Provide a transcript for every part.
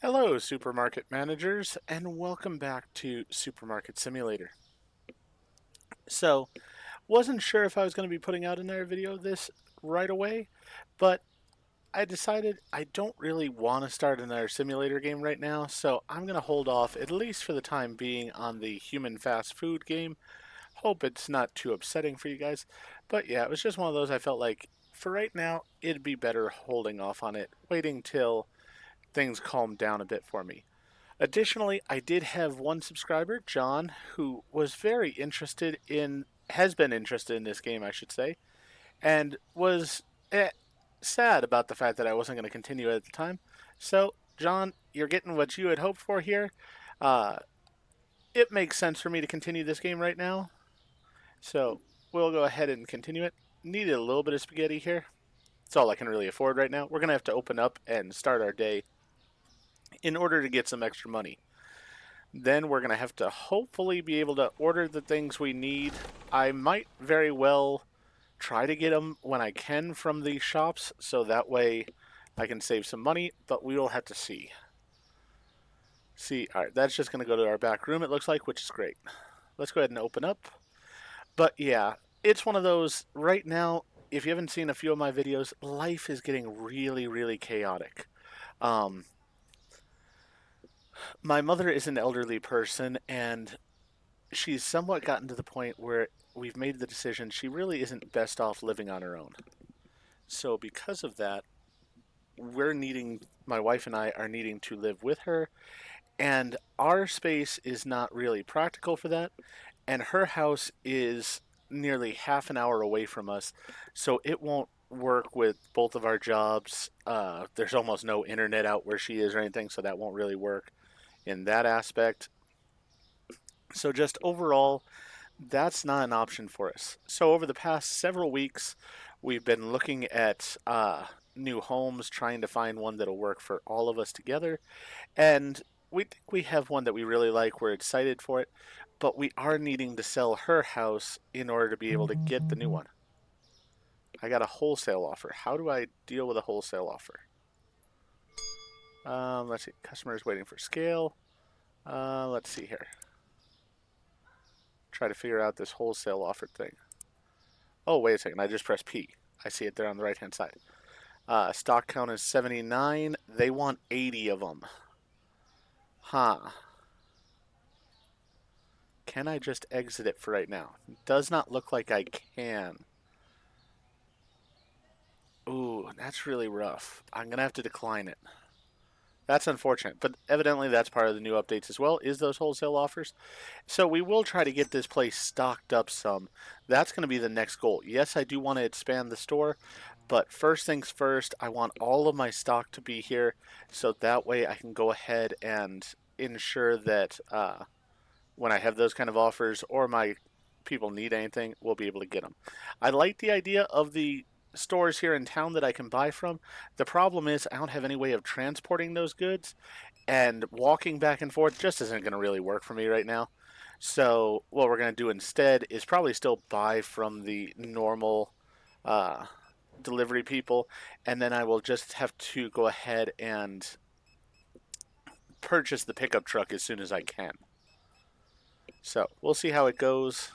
Hello, supermarket managers, and welcome back to Supermarket Simulator. So, wasn't sure if I was going to be putting out another video of this right away, but I decided I don't really want to start another simulator game right now, so I'm going to hold off, at least for the time being, on the human fast food game. Hope it's not too upsetting for you guys. But yeah, it was just one of those I felt like, for right now, it'd be better holding off on it, waiting till things calm down a bit for me. Additionally, I did have one subscriber, John, who was very interested in, has been interested in this game, I should say, and was sad about the fact that I wasn't going to continue at the time. So, John, you're getting what you had hoped for here. Uh, it makes sense for me to continue this game right now. So, we'll go ahead and continue it. Needed a little bit of spaghetti here. It's all I can really afford right now. We're going to have to open up and start our day in order to get some extra money. Then we're going to have to hopefully be able to order the things we need. I might very well try to get them when I can from these shops, so that way I can save some money, but we will have to see. All right, that's just going to go to our back room, it looks like, which is great. Let's go ahead and open up. But yeah, it's one of those, right now, if you haven't seen a few of my videos, life is getting really, really chaotic. Um, my mother is an elderly person, and she's somewhat gotten to the point where we've made the decision she really isn't best off living on her own. So because of that, my wife and I are needing to live with her, and our space is not really practical for that, and her house is nearly half an hour away from us, so it won't work with both of our jobs. There's almost no internet out where she is or anything, so that won't really work in that aspect. So just overall, that's not an option for us. So over the past several weeks, we've been looking at new homes, trying to find one that'll work for all of us together. And we think we have one that we really like. We're excited for it, but we are needing to sell her house in order to be able to get the new one. I got a wholesale offer. How do I deal with a wholesale offer? Let's see. Customers waiting for scale. Let's see here. Try to figure out this wholesale offer thing. Oh, wait a second. I just pressed P. I see it there on the right hand side. Stock count is 79. They want 80 of them. Huh. Can I just exit it for right now? Does not look like I can. Ooh, that's really rough. I'm going to have to decline it. That's unfortunate, but evidently that's part of the new updates as well, is those wholesale offers. So we will try to get this place stocked up some. That's going to be the next goal. Yes, I do want to expand the store, but first things first, I want all of my stock to be here, so that way I can go ahead and ensure that when I have those kind of offers or my people need anything, we'll be able to get them. I like the idea of the stores here in town that I can buy from. The problem is I don't have any way of transporting those goods, and walking back and forth just isn't going to really work for me right now. So what we're going to do instead is probably still buy from the normal uh, delivery people, and then I will just have to go ahead and purchase the pickup truck as soon as I can. So we'll see how it goes.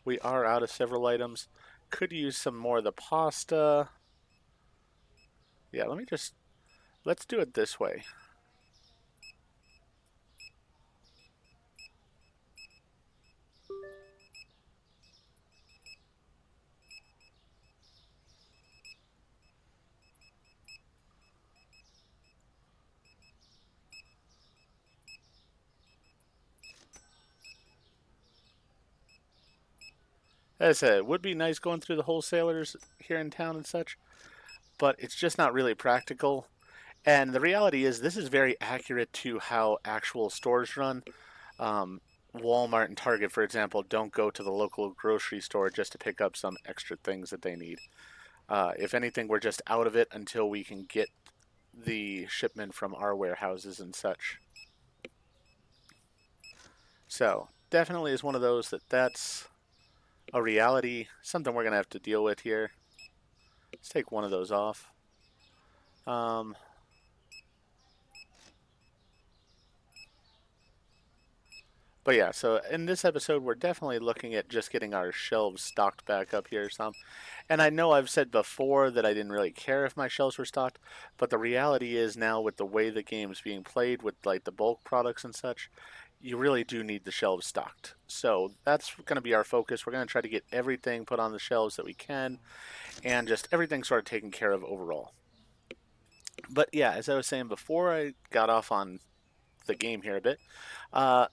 We are out of several items. Could use some more of the pasta. Yeah, let's do it this way. As I said, it would be nice going through the wholesalers here in town and such, but it's just not really practical. And the reality is, this is very accurate to how actual stores run. Um, Walmart and Target, for example, don't go to the local grocery store just to pick up some extra things that they need. If anything, we're just out of it until we can get the shipment from our warehouses and such. So, definitely is one of those that's a reality, something we're going to have to deal with here. Let's take one of those off. Um, but yeah, so in this episode, we're definitely looking at just getting our shelves stocked back up here some. And I know I've said before that I didn't really care if my shelves were stocked, but the reality is now with the way the game's being played with like the bulk products and such, you really do need the shelves stocked. So that's going to be our focus. We're going to try to get everything put on the shelves that we can and just everything sort of taken care of overall. But yeah, as I was saying before I got off on the game here a bit, uh,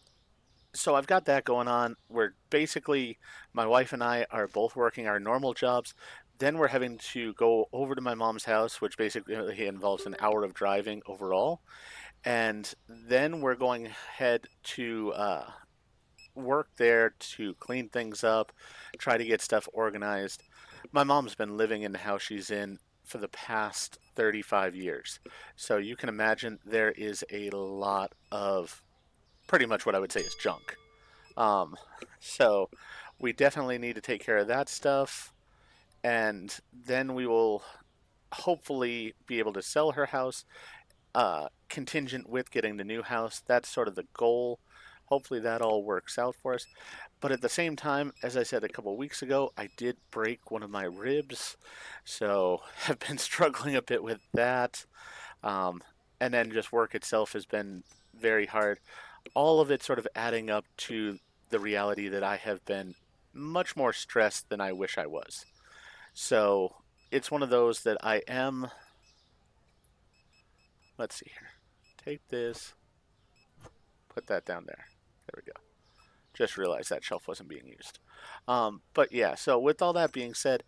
so I've got that going on. We're basically, my wife and I are both working our normal jobs. Then we're having to go over to my mom's house, which basically involves an hour of driving overall. And then we're going ahead to work there to clean things up, try to get stuff organized. My mom's been living in the house she's in for the past 35 years. So you can imagine there is a lot of pretty much what I would say is junk. Um, so we definitely need to take care of that stuff, and then we will hopefully be able to sell her house, contingent with getting the new house. That's sort of the goal. Hopefully that all works out for us. But at the same time, as I said a couple weeks ago, I did break one of my ribs, so have been struggling a bit with that. Um, and then just work itself has been very hard. All of it sort of adding up to the reality that I have been much more stressed than I wish I was. So it's one of those that I am. Let's see here. Take this, put that down there. There we go. Just realized that shelf wasn't being used. But yeah, so with all that being said,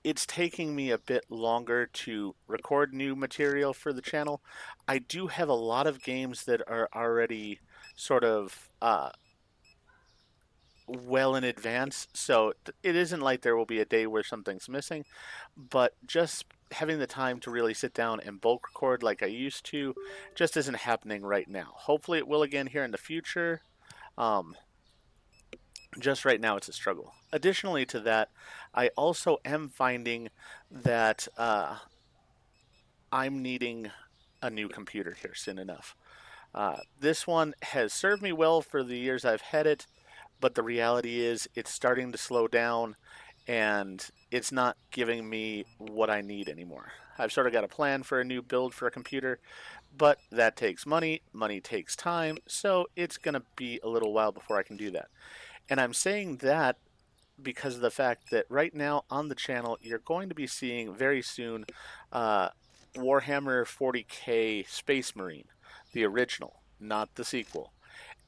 it's taking me a bit longer to record new material for the channel. I do have a lot of games that are already sort of well in advance, so it isn't like there will be a day where something's missing, but just having the time to really sit down and bulk record like I used to just isn't happening right now. Hopefully it will again here in the future. Um, just right now it's a struggle. Additionally to that, I also am finding that I'm needing a new computer here soon enough. This one has served me well for the years I've had it, but the reality is it's starting to slow down and it's not giving me what I need anymore. I've sort of got a plan for a new build for a computer, but that takes money, money takes time, so it's going to be a little while before I can do that. And I'm saying that because of the fact that right now on the channel, you're going to be seeing very soon uh, Warhammer 40K Space Marine, the original, not the sequel.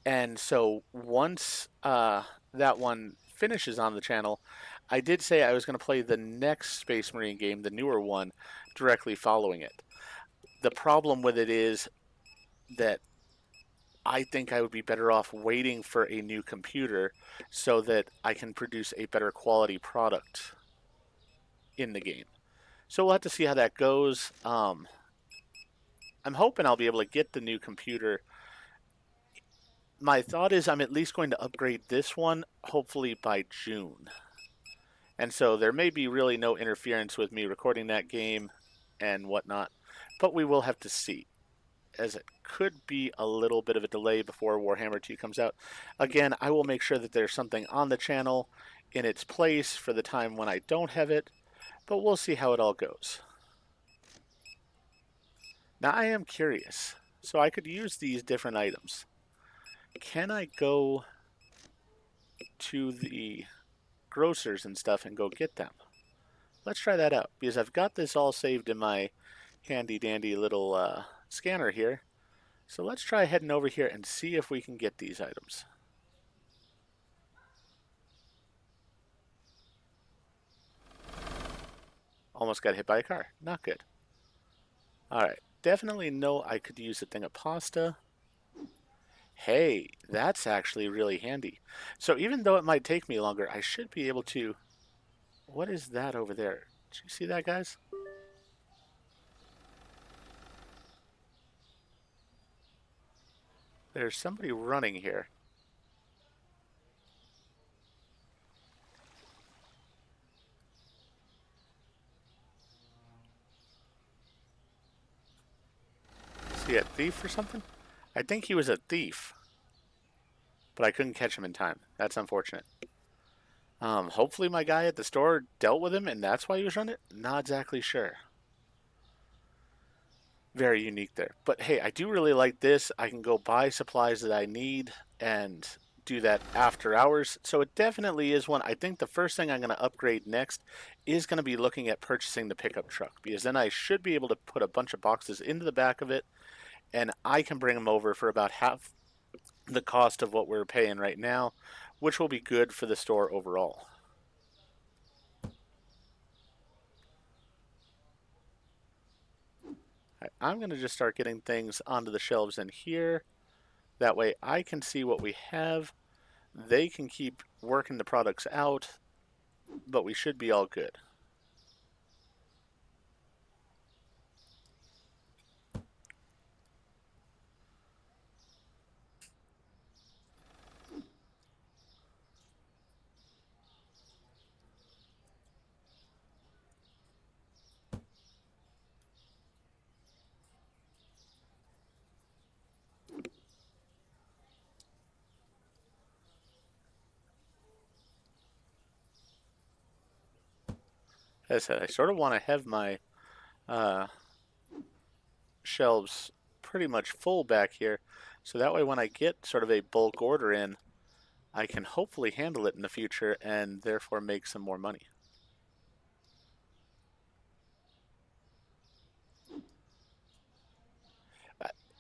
And so once that one finishes on the channel, I did say I was going to play the next Space Marine game, the newer one, directly following it. The problem with it is that I think I would be better off waiting for a new computer so that I can produce a better quality product in the game. So we'll have to see how that goes. I'm hoping I'll be able to get the new computer. My thought is I'm at least going to upgrade this one, hopefully by June. And so there may be really no interference with me recording that game and whatnot, but we will have to see, as it could be a little bit of a delay before Warhammer 2 comes out. Again, I will make sure that there's something on the channel in its place for the time when I don't have it, but we'll see how it all goes. Now I am curious, so I could use these different items. Can I go to the grocers and stuff and go get them? Let's try that out, because I've got this all saved in my handy dandy little scanner here. So let's try heading over here and see if we can get these items. Almost got hit by a car. Not good. Alright, definitely know I could use a thing of pasta. Hey, that's actually really handy. So even though it might take me longer, I should be able to... What is that over there? Did you see that, guys? There's somebody running here. he a thief or something? I think he was a thief, but I couldn't catch him in time. That's unfortunate. Hopefully my guy at the store dealt with him and that's why he was running it. Not exactly sure. Very unique there. But hey, I do really like this. I can go buy supplies that I need and do that after hours. So it definitely is one. I think the first thing I'm going to upgrade next is going to be looking at purchasing the pickup truck, because then I should be able to put a bunch of boxes into the back of it and I can bring them over for about half the cost of what we're paying right now, which will be good for the store overall. I'm going to just start getting things onto the shelves in here. That way I can see what we have. They can keep working the products out, but we should be all good. As I said, I sort of want to have my uh, shelves pretty much full back here, so that way when I get sort of a bulk order in, I can hopefully handle it in the future and therefore make some more money.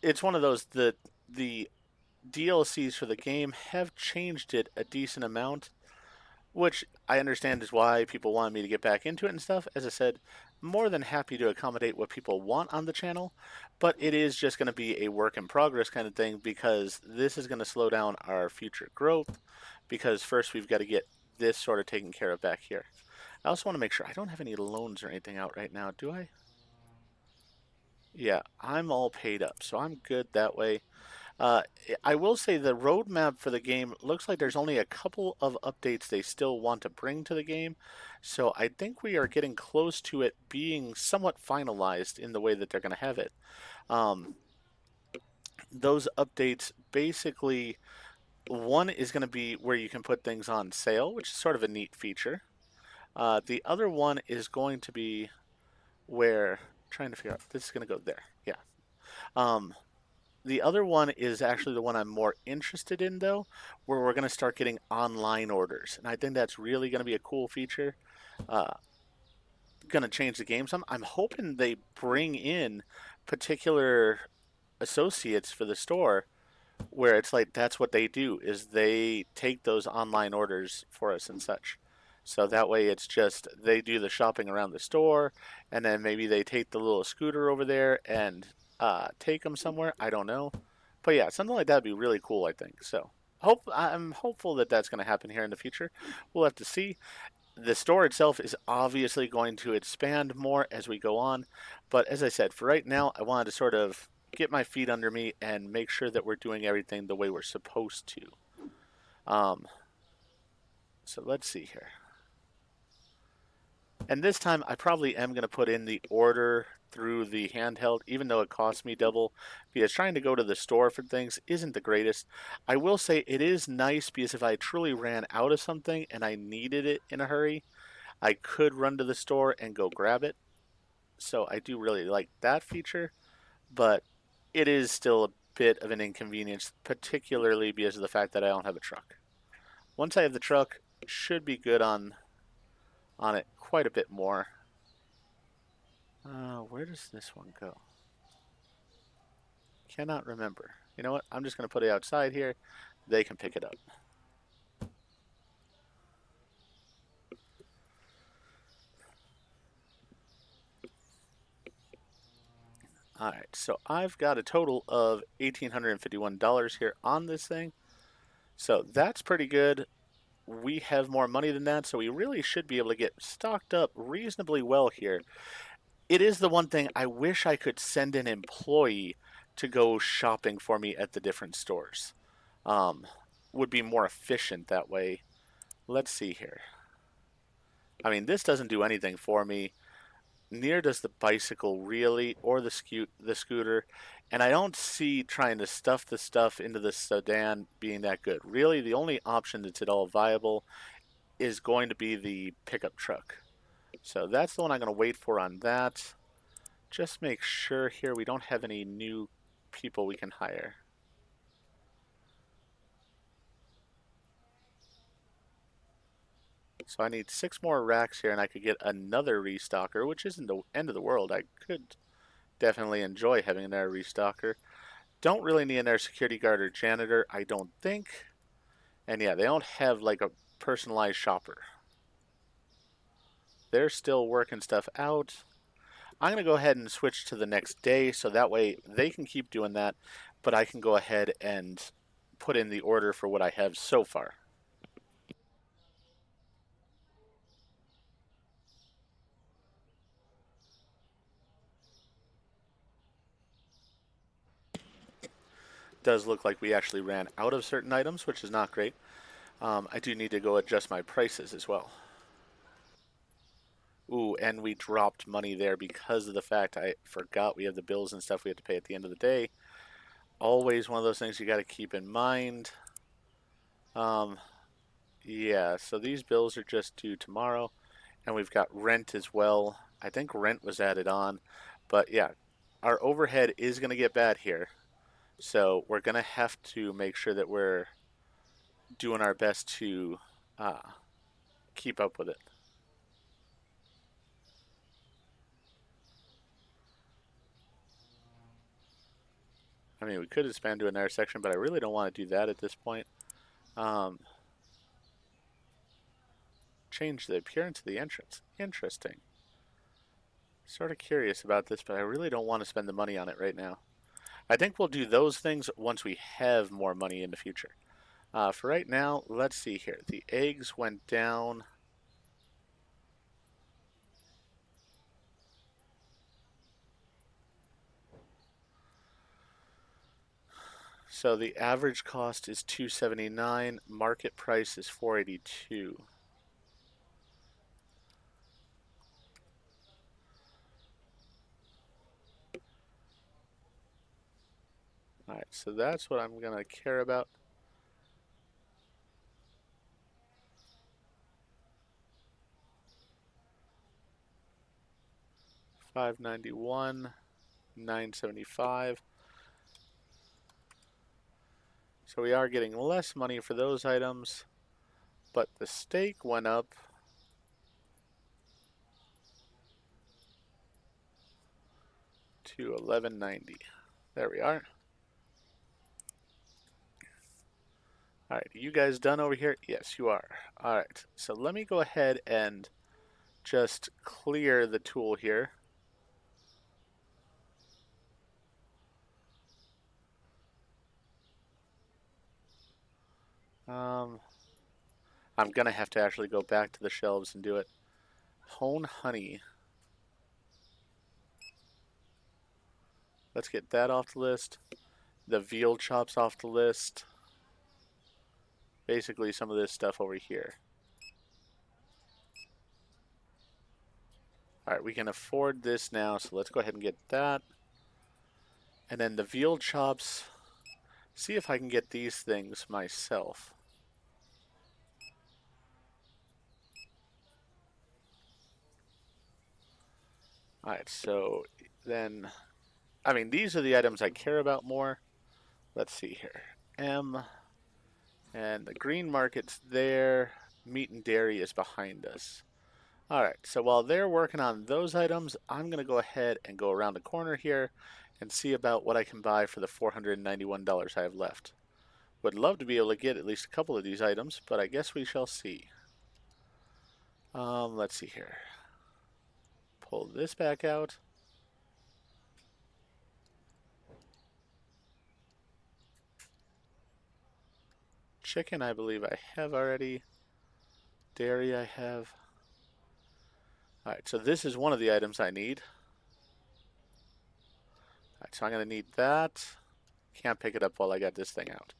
It's one of those that the DLCs for the game have changed it a decent amount, which I understand is why people want me to get back into it and stuff. As I said, more than happy to accommodate what people want on the channel, but it is just going to be a work in progress kind of thing, because this is going to slow down our future growth, because first we've got to get this sort of taken care of back here. I also want to make sure I don't have any loans or anything out right now, do I? Yeah, I'm all paid up, so I'm good that way. Uh, I will say the roadmap for the game looks like there's only a couple of updates they still want to bring to the game. So I think we are getting close to it being somewhat finalized in the way that they're going to have it. Um, those updates basically, one is going to be where you can put things on sale, which is sort of a neat feature. The other one is going to be where, trying to figure out, this is going to go there. Yeah. Um, The other one is actually the one I'm more interested in, though, where we're going to start getting online orders. And I think that's really going to be a cool feature. Uh, going to change the game some. I'm hoping they bring in particular associates for the store where it's like that's what they do, is they take those online orders for us and such. So that way it's just they do the shopping around the store, and then maybe they take the little scooter over there and take them somewhere. I don't know, but yeah, something like that would be really cool, I think. So I'm hopeful that that's going to happen here in the future. We'll have to see. The store itself is obviously going to expand more as we go on, but as I said, for right now, I wanted to sort of get my feet under me and make sure that we're doing everything the way we're supposed to. Um, so let's see here. And this time I probably am going to put in the order through the handheld, even though it costs me double, because trying to go to the store for things isn't the greatest. I will say it is nice, because if I truly ran out of something and I needed it in a hurry, I could run to the store and go grab it. So I do really like that feature, but it is still a bit of an inconvenience, particularly because of the fact that I don't have a truck. Once I have the truck, should be good on it quite a bit more. Where does this one go? Cannot remember. You know what? I'm just going to put it outside here. They can pick it up. Alright, so I've got a total of $1,851 here on this thing. So that's pretty good. We have more money than that, so we really should be able to get stocked up reasonably well here. It is the one thing I wish I could send an employee to go shopping for me at the different stores. Would be more efficient that way. Let's see here. I mean, this doesn't do anything for me. near does the bicycle really, or the scooter, and I don't see trying to stuff the stuff into the sedan being that good. Really, the only option that's at all viable is going to be the pickup truck. So that's the one I'm going to wait for on that. Just make sure here we don't have any new people we can hire. So I need 6 more racks here, and I could get another restocker, which isn't the end of the world. I could definitely enjoy having another restocker. Don't really need another security guard or janitor, I don't think. And yeah, they don't have like a personalized shopper. They're still working stuff out. I'm going to go ahead and switch to the next day, so that way they can keep doing that, but I can go ahead and put in the order for what I have so far. Does look like we actually ran out of certain items, which is not great. I do need to go adjust my prices as well. Ooh, and we dropped money there because of the fact I forgot we have the bills and stuff we have to pay at the end of the day. Always one of those things you got to keep in mind. Yeah, so these bills are just due tomorrow, and we've got rent as well. I think rent was added on, but yeah, our overhead is going to get bad here. So we're going to have to make sure that we're doing our best to uh, keep up with it. I mean, we could expand to another section, but I really don't want to do that at this point. Change the appearance of the entrance. Interesting. Sort of curious about this, but I really don't want to spend the money on it right now. I think we'll do those things once we have more money in the future. For right now, let's see here. The eggs went down. So the average cost is $279. Market price is $482. Alright, so that's what I'm going to care about. $591, $975. So we are getting less money for those items, but the steak went up. To $11.90. There we are. Alright, you guys done over here? Yes, you are. Alright, so let me go ahead and just clear the tool here. I'm gonna have to actually go back to the shelves and do it. Hone honey. Let's get that off the list. The veal chops off the list. Basically some of this stuff over here. Alright, we can afford this now, so let's go ahead and get that. And then the veal chops, see if I can get these things myself. Alright, so then, I mean, these are the items I care about more. Let's see here. M, and the green market's there. Meat and dairy is behind us. Alright, so while they're working on those items, I'm going to go ahead and go around the corner here and see about what I can buy for the $491 I have left. Would love to be able to get at least a couple of these items, but I guess we shall see. Let's see here. Pull this back out. Chicken, I believe I have already. Dairy, I have. Alright, so this is one of the items I need. Alright, so I'm going to need that. Can't pick it up while I got this thing out.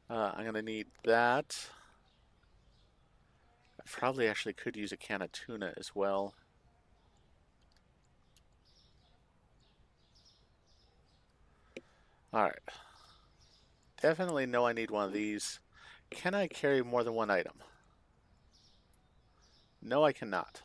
I'm going to need that. I probably actually could use a can of tuna as well. Alright. Definitely know I need one of these. Can I carry more than one item? No, I cannot.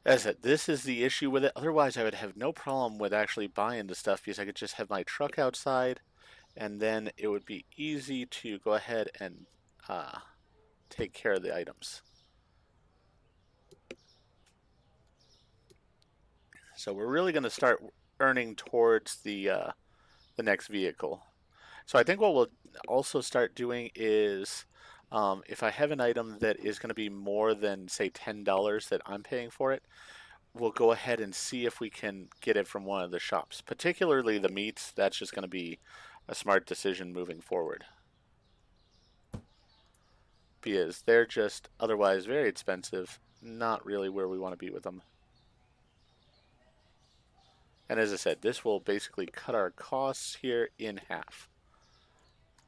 As I said, this is the issue with it. Otherwise, I would have no problem with actually buying the stuff because I could just have my truck outside and then it would be easy to go ahead and take care of the items. So we're really going to start earning towards the next vehicle. So I think what we'll also start doing is if I have an item that is going to be more than, say, $10 that I'm paying for it, we'll go ahead and see if we can get it from one of the shops. Particularly the meats, that's just going to be a smart decision moving forward. Because they're just otherwise very expensive, not really where we want to be with them. And as I said, this will basically cut our costs here in half.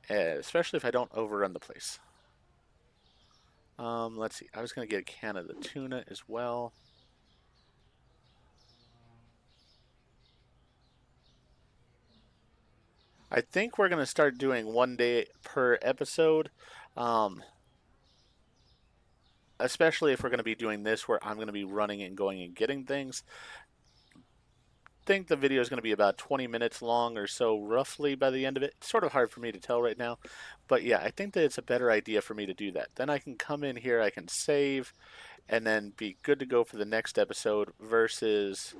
Especially if I don't overrun the place. Let's see. I was going to get a can of the tuna as well. I think we're going to start doing 1 day per episode. Especially if we're going to be doing this where I'm going to be running and going and getting things. I think the video is going to be about 20 minutes long or so roughly by the end of it. It's sort of hard for me to tell right now. But yeah, I think that it's a better idea for me to do that. Then I can come in here, I can save, and then be good to go for the next episode versus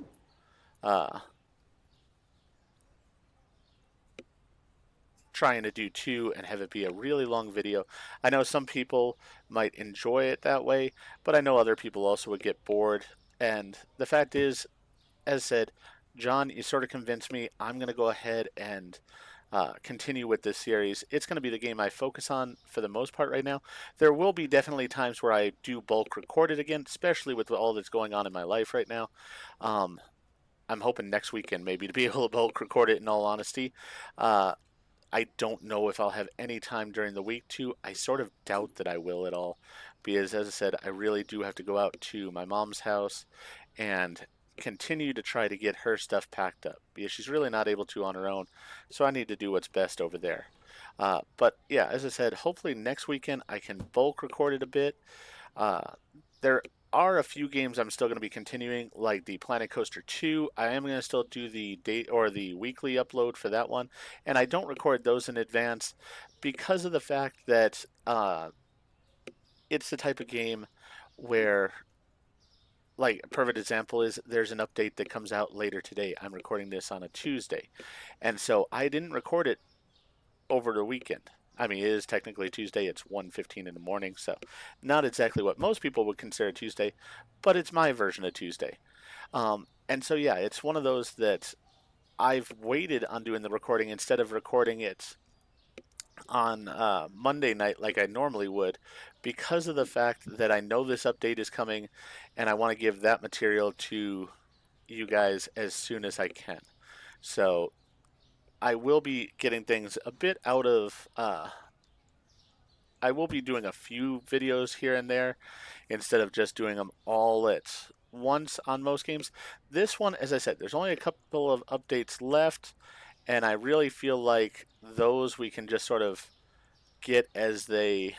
trying to do two and have it be a really long video. I know some people might enjoy it that way, but I know other people also would get bored. And the fact is, as said, John, you sort of convinced me. I'm going to go ahead and continue with this series. It's going to be the game I focus on for the most part right now. There will be definitely times where I do bulk record it again, especially with all that's going on in my life right now. I'm hoping next weekend maybe to be able to bulk record it in all honesty. I don't know if I'll have any time during the week to. I sort of doubt that I will at all because, as I said, I really do have to go out to my mom's house and continue to try to get her stuff packed up because she's really not able to on her own. So I need to do what's best over there. But yeah, as I said, hopefully next weekend I can bulk record it a bit. There are a few games I'm still going to be continuing, like the Planet Coaster 2. I am going to still do the date or the weekly upload for that one, and I don't record those in advance because of the fact that it's the type of game where, like, a perfect example is there's an update that comes out later today. I'm recording this on a Tuesday, and so I didn't record it over the weekend. I mean, it is technically Tuesday. It's 1:15 in the morning, so not exactly what most people would consider Tuesday, but it's my version of Tuesday. And so, yeah, it's one of those that I've waited on doing the recording instead of recording it on Monday night like I normally would because of the fact that I know this update is coming and I want to give that material to you guys as soon as I can. So I will be getting things a bit out of. I will be doing a few videos here and there instead of just doing them all at once on most games. This one, as I said, there's only a couple of updates left, and I really feel like those we can just sort of get as we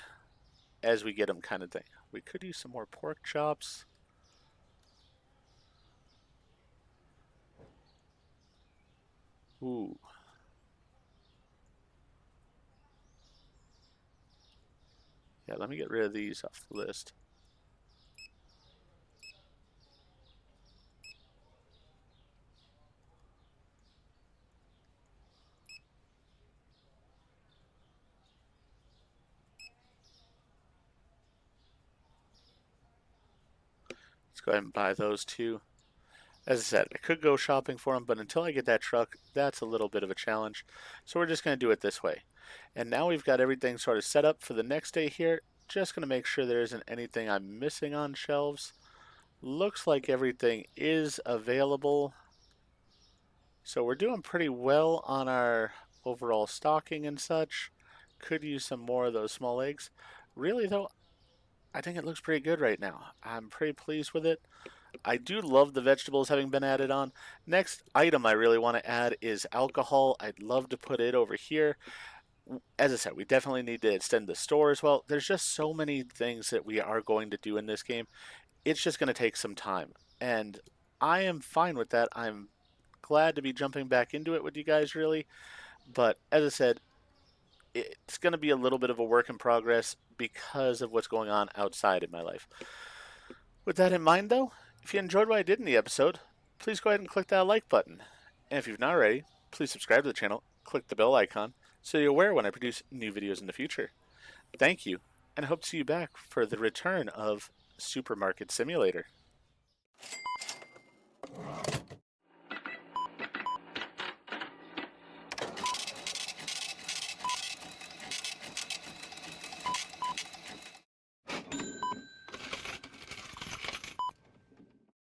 get them, kind of thing. We could use some more pork chops. Ooh. Yeah, let me get rid of these off the list. Let's go ahead and buy those two. As I said, I could go shopping for them, but until I get that truck, that's a little bit of a challenge. So we're just going to do it this way. And now we've got everything sort of set up for the next day here. Just going to make sure there isn't anything I'm missing on shelves. Looks like everything is available. So we're doing pretty well on our overall stocking and such. Could use some more of those small eggs. Really though, I think it looks pretty good right now. I'm pretty pleased with it. I do love the vegetables having been added on. Next item I really want to add is alcohol. I'd love to put it over here. As I said, we definitely need to extend the store as well. There's just so many things that we are going to do in this game. It's just going to take some time. And I am fine with that. I'm glad to be jumping back into it with you guys, really. But as I said, it's going to be a little bit of a work in progress because of what's going on outside in my life. With that in mind, though, if you enjoyed what I did in the episode, please go ahead and click that like button. And if you've not already, please subscribe to the channel, click the bell icon, so you're aware when I produce new videos in the future. Thank you, and I hope to see you back for the return of Supermarket Simulator.